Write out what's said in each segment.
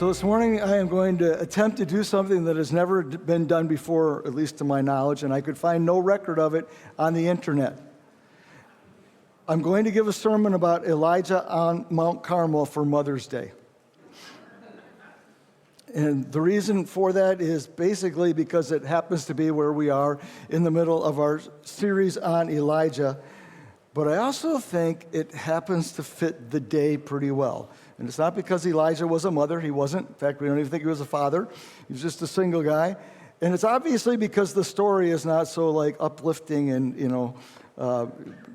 So this morning I am going to attempt to do something that has never been done before, at least to my knowledge, and I could find no record of it on the internet. I'm going to give a sermon about Elijah on Mount Carmel for Mother's Day. And the reason for that is basically because it happens to be where we are in the middle of our series on Elijah. But I also think it happens to fit the day pretty well. And it's not because Elijah was a mother. He wasn't. In fact, we don't even think he was a father. He was just a single guy. And it's obviously because the story is not so like uplifting and,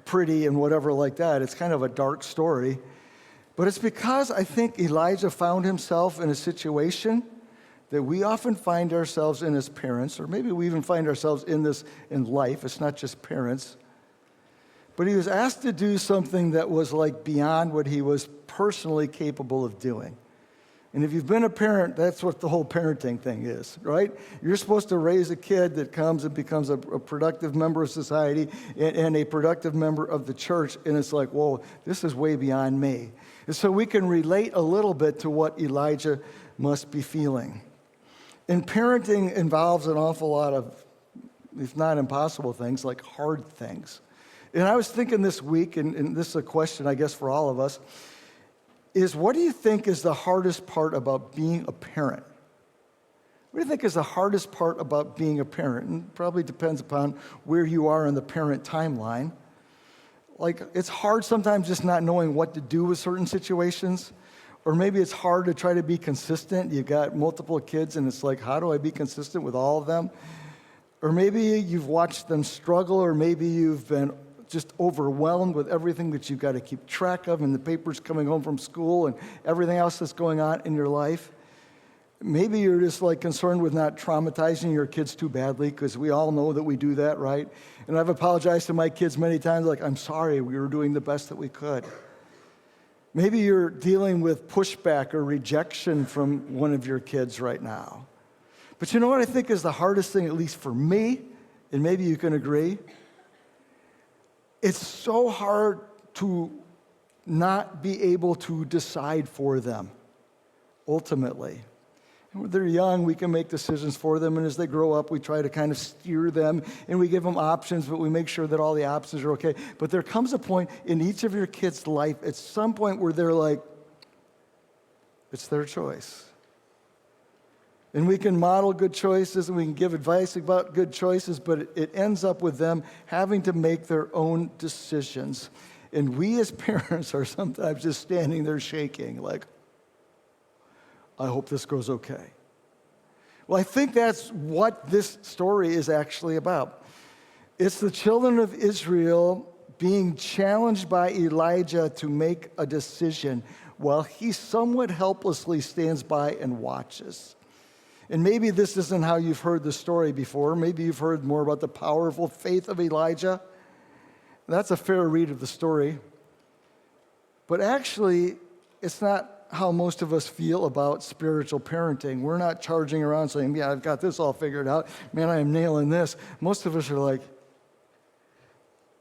pretty and whatever like that. It's kind of a dark story. But it's because I think Elijah found himself in a situation that we often find ourselves in as parents, or maybe we even find ourselves in this in life. It's not just parents. But he was asked to do something that was like beyond what he was personally capable of doing. And if you've been a parent, that's what the whole parenting thing is, right? You're supposed to raise a kid that comes and becomes a productive member of society and a productive member of the church. And it's like, whoa, this is way beyond me. And so we can relate a little bit to what Elijah must be feeling. And parenting involves an awful lot of, if not impossible things, like hard things. And I was thinking this week, and this is a question, I guess, for all of us, is what do you think is the hardest part about being a parent? What do you think is the hardest part about being a parent? And it probably depends upon where you are in the parent timeline. Like, it's hard sometimes just not knowing what to do with certain situations. Or maybe it's hard to try to be consistent. You've got multiple kids, and it's like, how do I be consistent with all of them? Or maybe you've watched them struggle, or maybe you've been just overwhelmed with everything that you've got to keep track of and the papers coming home from school and everything else that's going on in your life. Maybe you're just like concerned with not traumatizing your kids too badly, because we all know that we do that, right? And I've apologized to my kids many times, like, I'm sorry, we were doing the best that we could. Maybe you're dealing with pushback or rejection from one of your kids right now. But you know what I think is the hardest thing, at least for me, and maybe you can agree? It's so hard to not be able to decide for them, ultimately. And when they're young, we can make decisions for them, and as they grow up, we try to kind of steer them, and we give them options, but we make sure that all the options are okay. But there comes a point in each of your kids' life, at some point where they're like, it's their choice. And we can model good choices, and we can give advice about good choices, but it ends up with them having to make their own decisions. And we as parents are sometimes just standing there shaking, like, I hope this goes okay. Well, I think that's what this story is actually about. It's the children of Israel being challenged by Elijah to make a decision while he somewhat helplessly stands by and watches. And maybe this isn't how you've heard the story before. Maybe you've heard more about the powerful faith of Elijah. That's a fair read of the story. But actually, it's not how most of us feel about spiritual parenting. We're not charging around saying, yeah, I've got this all figured out. Man, I am nailing this. Most of us are like,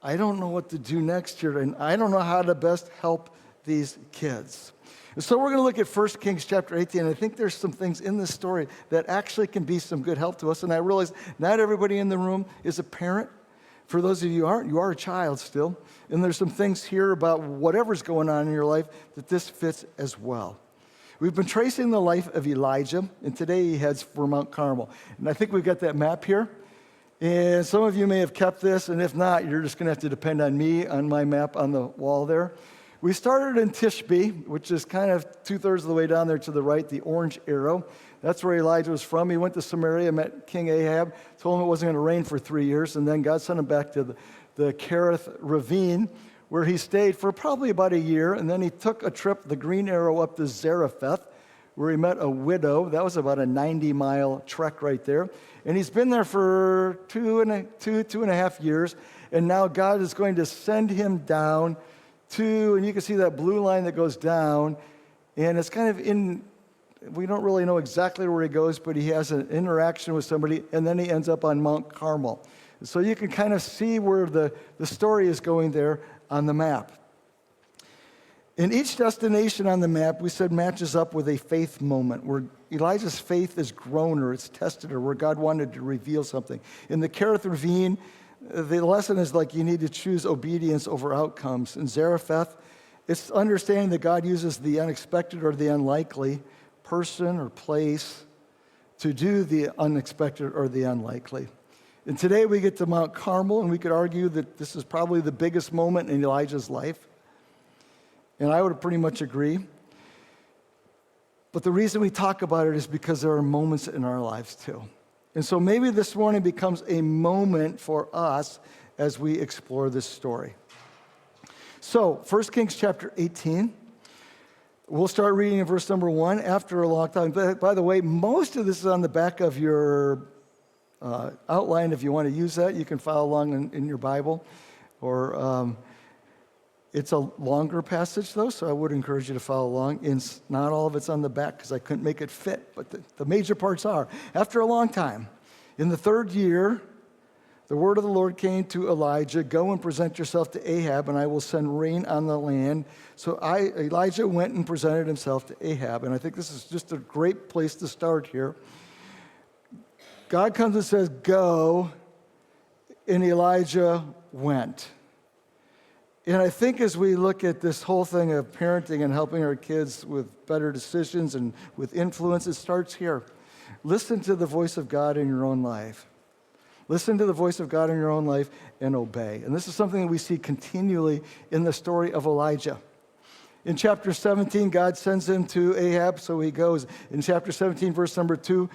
I don't know what to do next year, and I don't know how to best help these kids. And so we're going to look at 1 Kings chapter 18, and I think there's some things in this story that actually can be some good help to us. And I realize not everybody in the room is a parent. For those of you who aren't, you are a child still. And there's some things here about whatever's going on in your life that this fits as well. We've been tracing the life of Elijah, and today he heads for Mount Carmel. And I think we've got that map here. And some of you may have kept this, and if not, you're just going to have to depend on me on my map on the wall there. We started in Tishbe, which is kind of 2/3 of the way down there to the right, the orange arrow. That's where Elijah was from. He went to Samaria, met King Ahab, told him it wasn't going to rain for 3 years, and then God sent him back to the Kerith ravine, where he stayed for probably about a year, and then he took a trip, the green arrow, up to Zarephath, where he met a widow. That was about a 90-mile trek right there. And he's been there for two and a half years, and now God is going to send him down to, and you can see that blue line that goes down, and it's kind of in, we don't really know exactly where he goes, but he has an interaction with somebody, and then he ends up on Mount Carmel. So you can kind of see where the story is going there on the map. In each destination on the map, we said matches up with a faith moment where Elijah's faith is grown or it's tested or where God wanted to reveal something. In the Kerith Ravine, the lesson is like you need to choose obedience over outcomes. In Zarephath, it's understanding that God uses the unexpected or the unlikely person or place to do the unexpected or the unlikely. And today we get to Mount Carmel, and we could argue that this is probably the biggest moment in Elijah's life. And I would pretty much agree. But the reason we talk about it is because there are moments in our lives too. And so maybe this morning becomes a moment for us as we explore this story. So, 1 Kings chapter 18. We'll start reading in verse number 1 after a long time. By the way, most of this is on the back of your outline. If you want to use that, you can follow along in your Bible. Or it's a longer passage, though, so I would encourage you to follow along. And not all of it's on the back because I couldn't make it fit, but the major parts are. After a long time, in the 3rd year, the word of the Lord came to Elijah, "Go and present yourself to Ahab, and I will send rain on the land." So Elijah went and presented himself to Ahab, and I think this is just a great place to start here. God comes and says, "Go," and Elijah went. And I think as we look at this whole thing of parenting and helping our kids with better decisions and with influence, it starts here. Listen to the voice of God in your own life. Listen to the voice of God in your own life and obey. And this is something that we see continually in the story of Elijah. In chapter 17, God sends him to Ahab, so he goes. In chapter 17, verse number 2,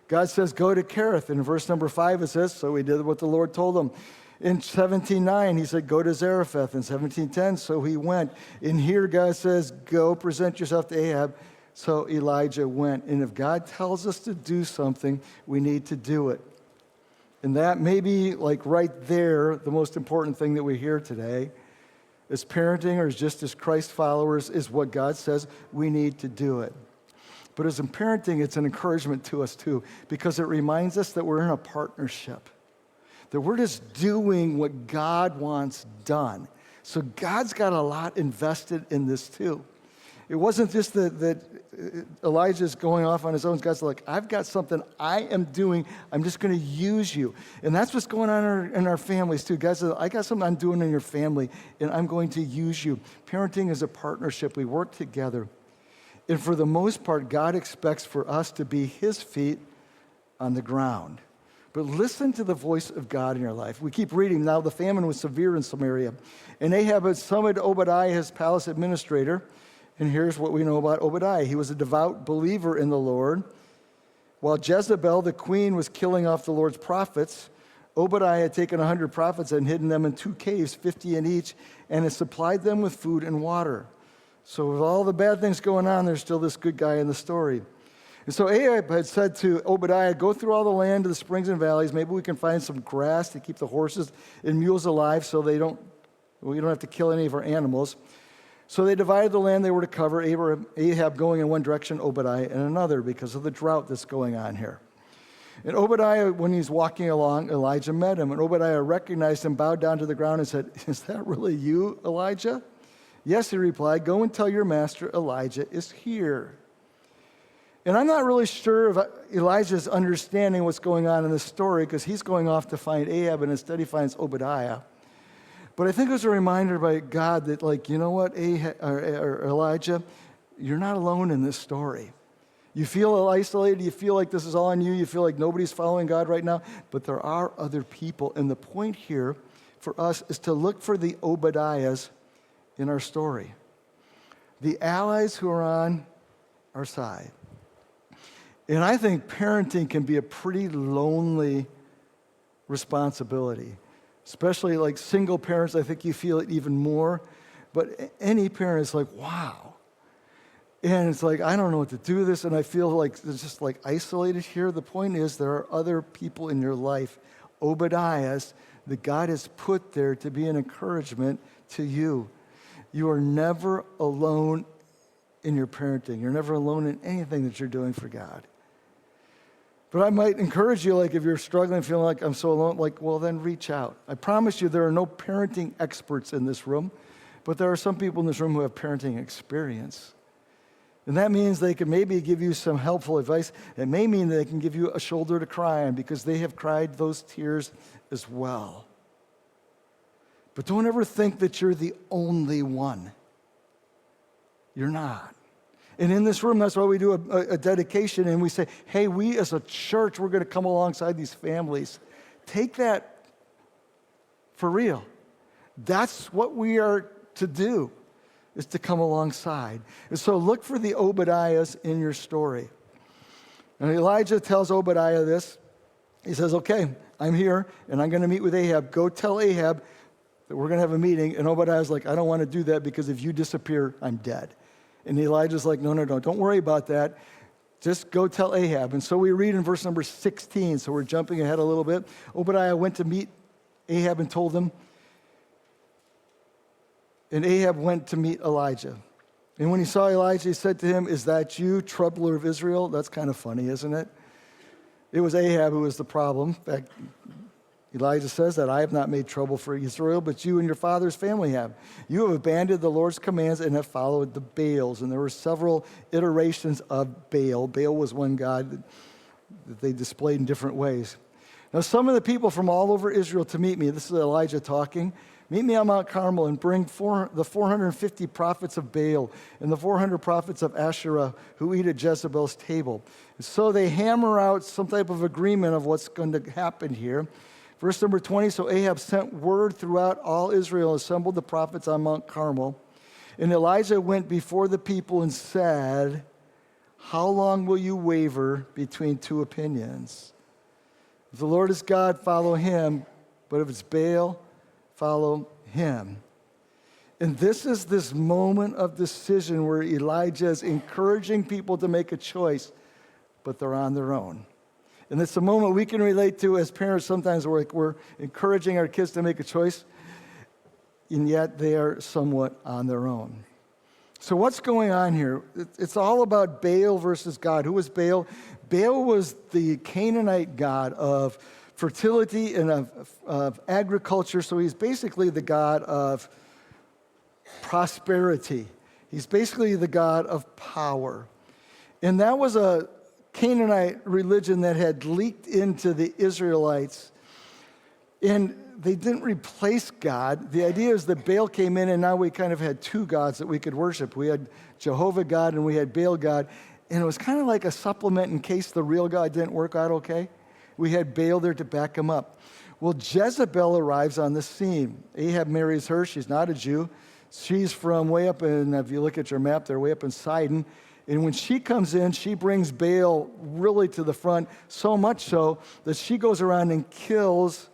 God says, "Go to Kerith." In verse number 5, it says, so he did what the Lord told him. In 17:9, he said, "Go to Zarephath." In 17:10, so he went. In here, God says, "Go present yourself to Ahab." So Elijah went. And if God tells us to do something, we need to do it. And that may be, like right there, the most important thing that we hear today. As parenting or just as Christ followers is what God says we need to do it. But as in parenting, it's an encouragement to us too, because it reminds us that we're in a partnership, that we're just doing what God wants done. So God's got a lot invested in this too. It wasn't just that Elijah's going off on his own. God's like, "I've got something I am doing. I'm just going to use you." And that's what's going on in our families too. God says, "I got something I'm doing in your family, and I'm going to use you." Parenting is a partnership. We work together. And for the most part, God expects for us to be his feet on the ground. But listen to the voice of God in your life. We keep reading. Now the famine was severe in Samaria, and Ahab had summoned Obadiah, his palace administrator. And here's what we know about Obadiah. He was a devout believer in the Lord. While Jezebel, the queen, was killing off the Lord's prophets, Obadiah had taken 100 prophets and hidden them in 2 caves, 50 in each, and had supplied them with food and water. So with all the bad things going on, there's still this good guy in the story. And so Ahab had said to Obadiah, "Go through all the land to the springs and valleys. Maybe we can find some grass to keep the horses and mules alive so we don't have to kill any of our animals." So they divided the land they were to cover, Ahab going in one direction, Obadiah in another, because of the drought that's going on here. And Obadiah, when he's walking along, Elijah met him. And Obadiah recognized him, bowed down to the ground and said, "Is that really you, Elijah?" "Yes," he replied. "Go and tell your master Elijah is here." And I'm not really sure if Elijah's understanding what's going on in this story, because he's going off to find Ahab, and instead he finds Obadiah. But I think it was a reminder by God that, like, you know what, Elijah, you're not alone in this story. You feel isolated. You feel like this is all on you. You feel like nobody's following God right now. But there are other people. And the point here for us is to look for the Obadiahs in our story, the allies who are on our side. And I think parenting can be a pretty lonely responsibility. Especially like single parents, I think you feel it even more. But any parent is like, wow. And it's like, I don't know what to do with this, and I feel like it's just like isolated here. The point is there are other people in your life, Obadiahs, that God has put there to be an encouragement to you. You are never alone in your parenting. You're never alone in anything that you're doing for God. But I might encourage you, like if you're struggling, feeling like I'm so alone, like, well, then reach out. I promise you there are no parenting experts in this room, but there are some people in this room who have parenting experience. And that means they can maybe give you some helpful advice. It may mean they can give you a shoulder to cry on because they have cried those tears as well. But don't ever think that you're the only one. You're not. And in this room, that's why we do a dedication and we say, hey, we as a church, we're going to come alongside these families. Take that for real. That's what we are to do, is to come alongside. And so look for the Obadiahs in your story. And Elijah tells Obadiah this. He says, okay, I'm here, and I'm going to meet with Ahab. Go tell Ahab that we're going to have a meeting. And Obadiah's like, I don't want to do that because if you disappear, I'm dead. And Elijah's like, no, don't worry about that. Just go tell Ahab. And so we read in verse number 16, so we're jumping ahead a little bit. Obadiah went to meet Ahab and told him, and Ahab went to meet Elijah. And when he saw Elijah, he said to him, is that you, troubler of Israel? That's kind of funny, isn't it? It was Ahab who was the problem. In fact, Elijah says that I have not made trouble for Israel, but you and your father's family have. You have abandoned the Lord's commands and have followed the Baals. And there were several iterations of Baal. Baal was one god that they displayed in different ways. Now, some of the people from all over Israel to meet me, this is Elijah talking, meet me on Mount Carmel and bring the 450 prophets of Baal and the 400 prophets of Asherah who eat at Jezebel's table. And so they hammer out some type of agreement of what's going to happen here. Verse number 20, so Ahab sent word throughout all Israel and assembled the prophets on Mount Carmel. And Elijah went before the people and said, how long will you waver between two opinions? If the Lord is God, follow him. But if it's Baal, follow him. And this is this moment of decision where Elijah is encouraging people to make a choice, but they're on their own. And it's a moment we can relate to as parents. Sometimes we're encouraging our kids to make a choice, and yet they are somewhat on their own. So what's going on here? It's all about Baal versus God. Who was Baal? Baal was the Canaanite god of fertility and of agriculture. So he's basically the god of prosperity. He's basically the god of power. And that was a Canaanite religion that had leaked into the Israelites. And they didn't replace God. The idea is that Baal came in and now we kind of had two gods that we could worship. We had Jehovah God and we had Baal God. And it was kind of like a supplement in case the real God didn't work out okay. We had Baal there to back him up. Well, Jezebel arrives on the scene. Ahab marries her. She's not a Jew. She's from way up in, if you look at your map, they're way up in Sidon. And when she comes in, she brings Baal really to the front, so much so that she goes around and kills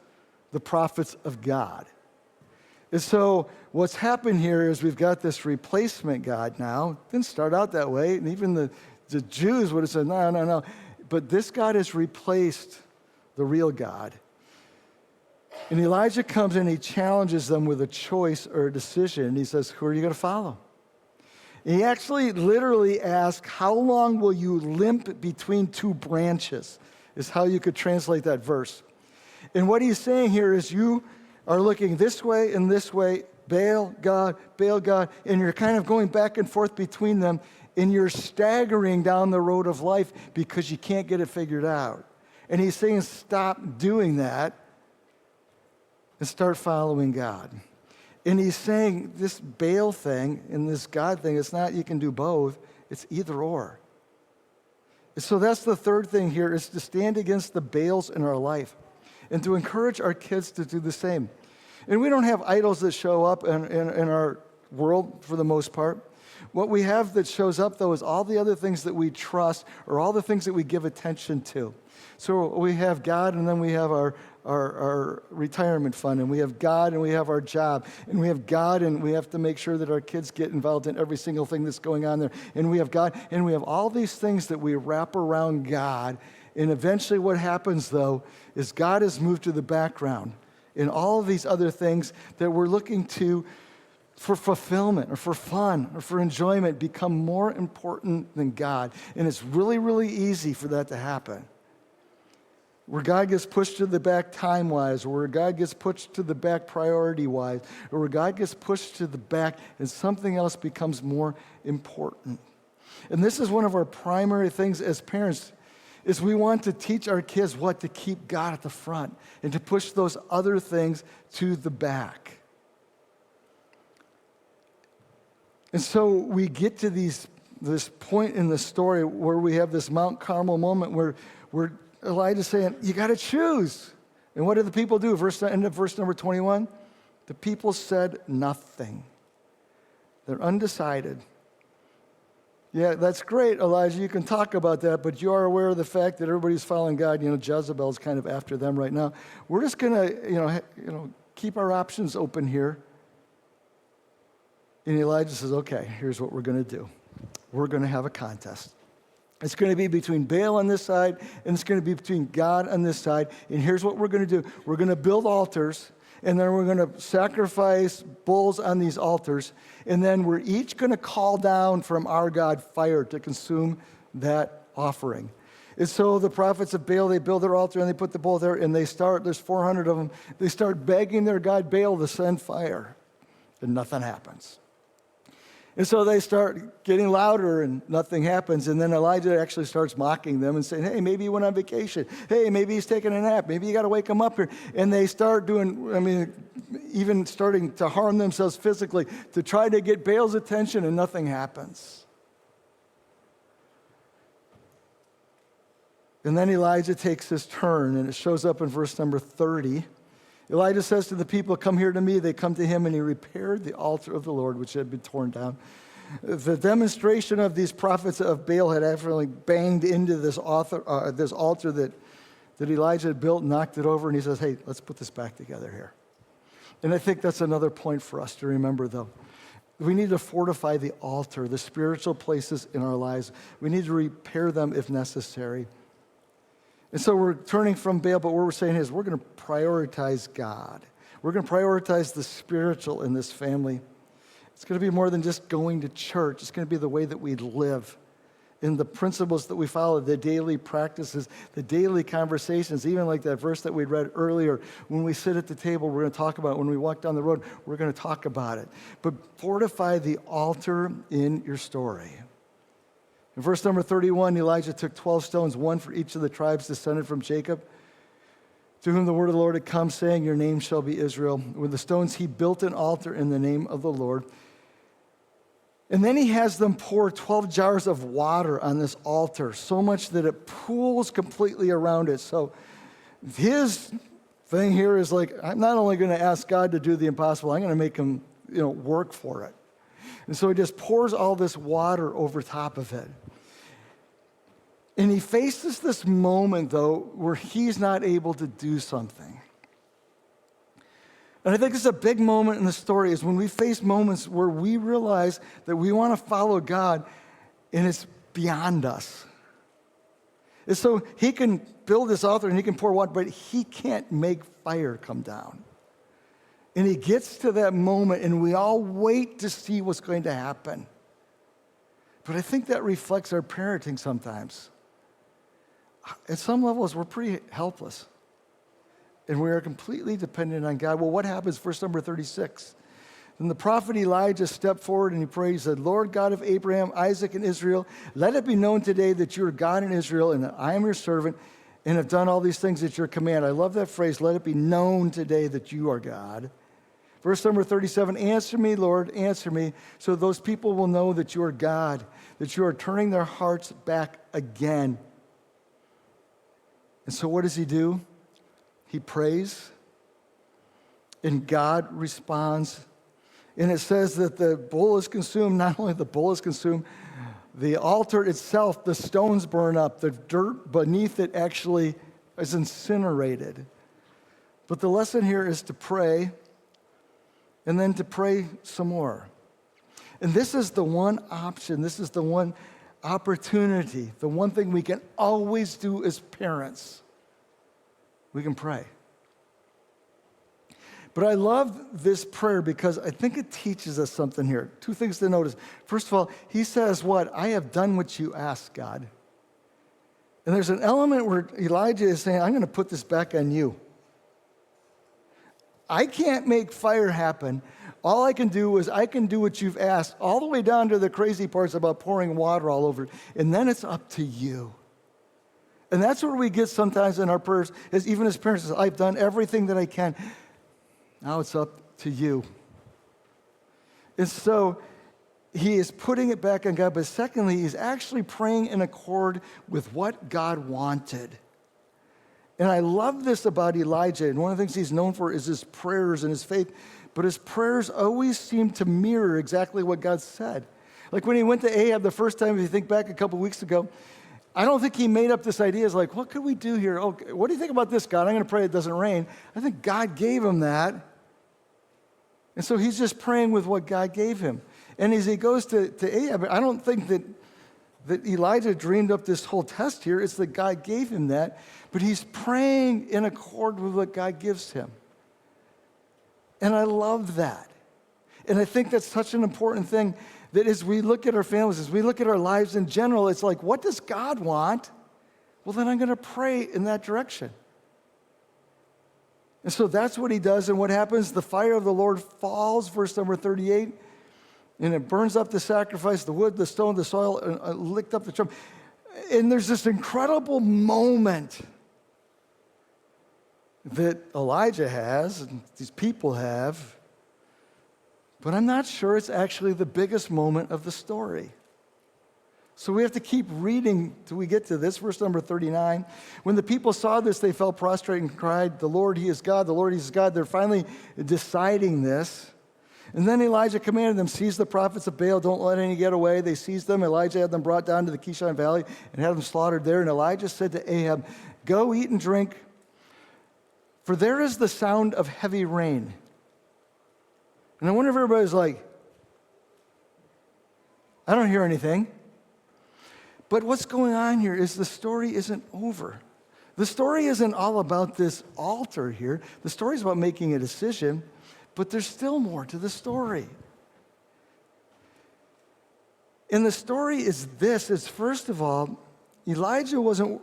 the prophets of God. And so what's happened here is we've got this replacement God now. It didn't start out that way. And even the Jews would have said, no. But this God has replaced the real God. And Elijah comes in, he challenges them with a choice or a decision. And he says, who are you going to follow? And he actually literally asks, how long will you limp between two branches, is how you could translate that verse. And what he's saying here is you are looking this way and this way, Baal, God, and you're kind of going back and forth between them, and you're staggering down the road of life because you can't get it figured out. And he's saying, stop doing that and start following God. And he's saying this Baal thing and this God thing, it's not you can do both, it's either or. And so that's the third thing here, is to stand against the Baals in our life and to encourage our kids to do the same. And we don't have idols that show up in our world for the most part. What we have that shows up, though, is all the other things that we trust or all the things that we give attention to. So we have God, and then we have our retirement fund, and we have God, and we have our job, and we have God, and we have to make sure that our kids get involved in every single thing that's going on there. And we have God, and we have all these things that we wrap around God. And eventually what happens, though, is God has moved to the background. And all of these other things that we're looking to for fulfillment or for fun or for enjoyment become more important than God. And it's really, really easy for that to happen. where God gets pushed to the back time-wise, or where God gets pushed to the back priority-wise, or where God gets pushed to the back and something else becomes more important. And this is one of our primary things as parents, is we want to teach our kids what to keep God at the front and to push those other things to the back. And so we get to this point in the story where we have this Mount Carmel moment where Elijah's saying, you got to choose. And what did the people do? End of verse number 21. The people said nothing. They're undecided. Yeah, that's great, Elijah. You can talk about that, but you are aware of the fact that everybody's following God. Jezebel's kind of after them right now. We're just going to, keep our options open here. And Elijah says, okay, here's what we're going to do. We're going to have a contest. It's going to be between Baal on this side, and it's going to be between God on this side. And here's what we're going to do. We're going to build altars, and then we're going to sacrifice bulls on these altars. And then we're each going to call down from our God fire to consume that offering. And so the prophets of Baal, they build their altar, and they put the bull there, and there's 400 of them. They start begging their God Baal to send fire, and nothing happens. And so they start getting louder and nothing happens. And then Elijah actually starts mocking them and saying, hey, maybe he went on vacation. Hey, maybe he's taking a nap. Maybe you got to wake him up here. And they start even starting to harm themselves physically to try to get Baal's attention, and nothing happens. And then Elijah takes his turn, and it shows up in verse number 30. Elijah says to the people, come here to me. They come to him, and he repaired the altar of the Lord, which had been torn down. The demonstration of these prophets of Baal had actually banged into this altar that Elijah had built, knocked it over, and he says, hey, let's put this back together here. And I think that's another point for us to remember, though. We need to fortify the altar, the spiritual places in our lives. We need to repair them if necessary. And so we're turning from Baal, but what we're saying is we're going to prioritize God. We're going to prioritize the spiritual in this family. It's going to be more than just going to church. It's going to be the way that we live, in the principles that we follow, the daily practices, the daily conversations, even like that verse that we read earlier. When we sit at the table, we're going to talk about it. When we walk down the road, we're going to talk about it. But fortify the altar in your story. In verse number 31, Elijah took 12 stones, one for each of the tribes descended from Jacob, to whom the word of the Lord had come, saying, your name shall be Israel. With the stones he built an altar in the name of the Lord. And then he has them pour 12 jars of water on this altar, so much that it pools completely around it. So his thing here is like, I'm not only going to ask God to do the impossible, I'm going to make him work for it. And so he just pours all this water over top of it. And he faces this moment, though, where he's not able to do something. And I think it's a big moment in the story, is when we face moments where we realize that we want to follow God, and it's beyond us. And so he can build this altar and he can pour water, but he can't make fire come down. And he gets to that moment, and we all wait to see what's going to happen. But I think that reflects our parenting sometimes. At some levels, we're pretty helpless. And we are completely dependent on God. Well, what happens? Verse number 36. Then the prophet Elijah stepped forward and he prayed. He said, Lord God of Abraham, Isaac, and Israel, let it be known today that you are God in Israel, and that I am your servant, and have done all these things at your command. I love that phrase, let it be known today that you are God. Verse number 37, answer me, Lord, answer me, so those people will know that you are God, that you are turning their hearts back again. And so what does he do? He prays, and God responds. And it says that the bull is consumed. Not only the bull is consumed, the altar itself, the stones burn up. The dirt beneath it actually is incinerated. But the lesson here is to pray, and then to pray some more. And this is the one option, this is the one opportunity, the one thing we can always do as parents. We can pray. But I love this prayer because I think it teaches us something here. Two things to notice. First of all, he says what? I have done what you asked, God. And there's an element where Elijah is saying, I'm going to put this back on you. I can't make fire happen. All I can do is I can do what you've asked, all the way down to the crazy parts about pouring water all over. And then it's up to you. And that's where we get sometimes in our prayers, as even as parents, I've done everything that I can. Now it's up to you. And so he is putting it back on God, but secondly, he's actually praying in accord with what God wanted. And I love this about Elijah, and one of the things he's known for is his prayers and his faith, but his prayers always seem to mirror exactly what God said. Like when he went to Ahab the first time, if you think back a couple weeks ago, I don't think he made up this idea. It's like, what could we do here? Okay, what do you think about this, God? I'm going to pray it doesn't rain. I think God gave him that. And so he's just praying with what God gave him. And as he goes to Ahab, I don't think that Elijah dreamed up this whole test here. It's that God gave him that. But he's praying in accord with what God gives him. And I love that. And I think that's such an important thing, that as we look at our families, as we look at our lives in general, it's like, what does God want? Well, then I'm going to pray in that direction. And so that's what he does. And what happens? The fire of the Lord falls, verse number 38, and it burns up the sacrifice, the wood, the stone, the soil, and licked up the trumpet. And there's this incredible moment that Elijah has, and these people have, but I'm not sure it's actually the biggest moment of the story. So we have to keep reading till we get to this, verse number 39. When the people saw this, they fell prostrate and cried, "The Lord, he is God, the Lord, he is God." They're finally deciding this. And then Elijah commanded them, "Seize the prophets of Baal, don't let any get away." They seized them. Elijah had them brought down to the Kishon Valley and had them slaughtered there. And Elijah said to Ahab, "Go eat and drink, for there is the sound of heavy rain." And I wonder if everybody's like, I don't hear anything. But what's going on here is the story isn't over. The story isn't all about this altar here. The story is about making a decision, but there's still more to the story. And the story is this, is first of all, Elijah wasn't,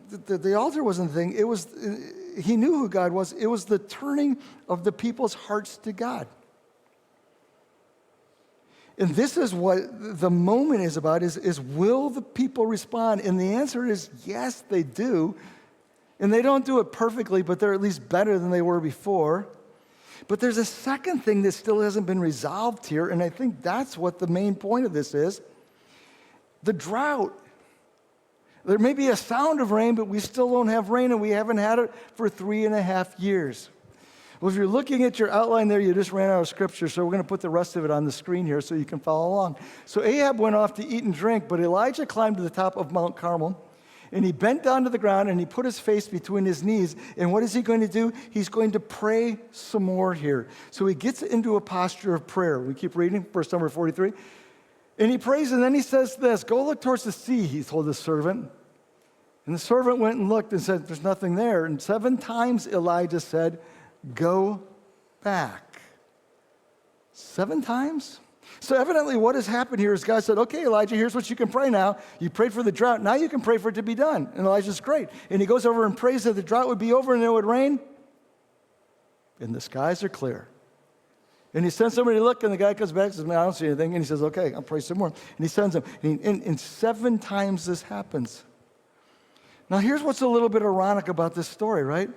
the altar wasn't the thing. It was, he knew who God was. It was the turning of the people's hearts to God. And this is what the moment is about, is will the people respond? And the answer is yes, they do. And they don't do it perfectly, but they're at least better than they were before. But there's a second thing that still hasn't been resolved here, and I think that's what the main point of this is. The drought. There may be a sound of rain, but we still don't have rain, and we haven't had it for 3.5 years. Well, if you're looking at your outline there, you just ran out of scripture, so we're going to put the rest of it on the screen here so you can follow along. So Ahab went off to eat and drink, but Elijah climbed to the top of Mount Carmel, and he bent down to the ground, and he put his face between his knees. And what is he going to do? He's going to pray some more here. So he gets into a posture of prayer. We keep reading, verse number 43. And he prays, and then he says this, "Go look towards the sea," he told his servant. And the servant went and looked and said, "There's nothing there." And 7 times Elijah said, "Go back." 7 times? So evidently what has happened here is God said, "Okay, Elijah, here's what you can pray now. You prayed for the drought. Now you can pray for it to be done." And Elijah's great. And he goes over and prays that the drought would be over and it would rain. And the skies are clear. And he sends somebody to look, and the guy comes back and says, "Man, I don't see anything." And he says, "Okay, I'll pray some more." And he sends him. And 7 times this happens. Now here's what's a little bit ironic about this story, right?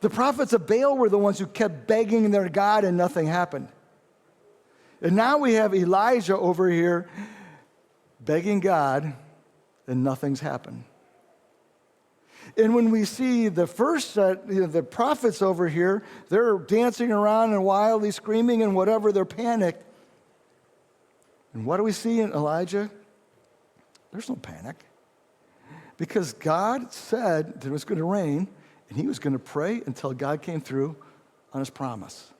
The prophets of Baal were the ones who kept begging their God and nothing happened. And now we have Elijah over here begging God and nothing's happened. And when we see the first set, the prophets over here, they're dancing around and wildly screaming and whatever, they're panicked. And what do we see in Elijah? There's no panic. Because God said that it was going to rain, and he was going to pray until God came through on his promise.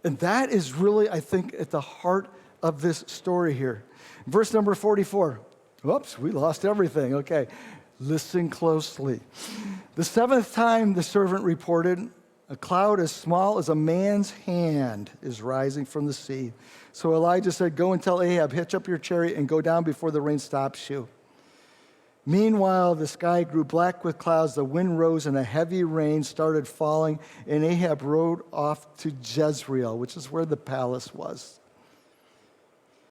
And that is really, I think, at the heart of this story here. Verse number 44. Whoops, we lost everything. Okay, listen closely. The 7th time the servant reported, a cloud as small as a man's hand is rising from the sea. So Elijah said, "Go and tell Ahab, hitch up your chariot and go down before the rain stops you." Meanwhile, the sky grew black with clouds, the wind rose, and a heavy rain started falling, and Ahab rode off to Jezreel, which is where the palace was.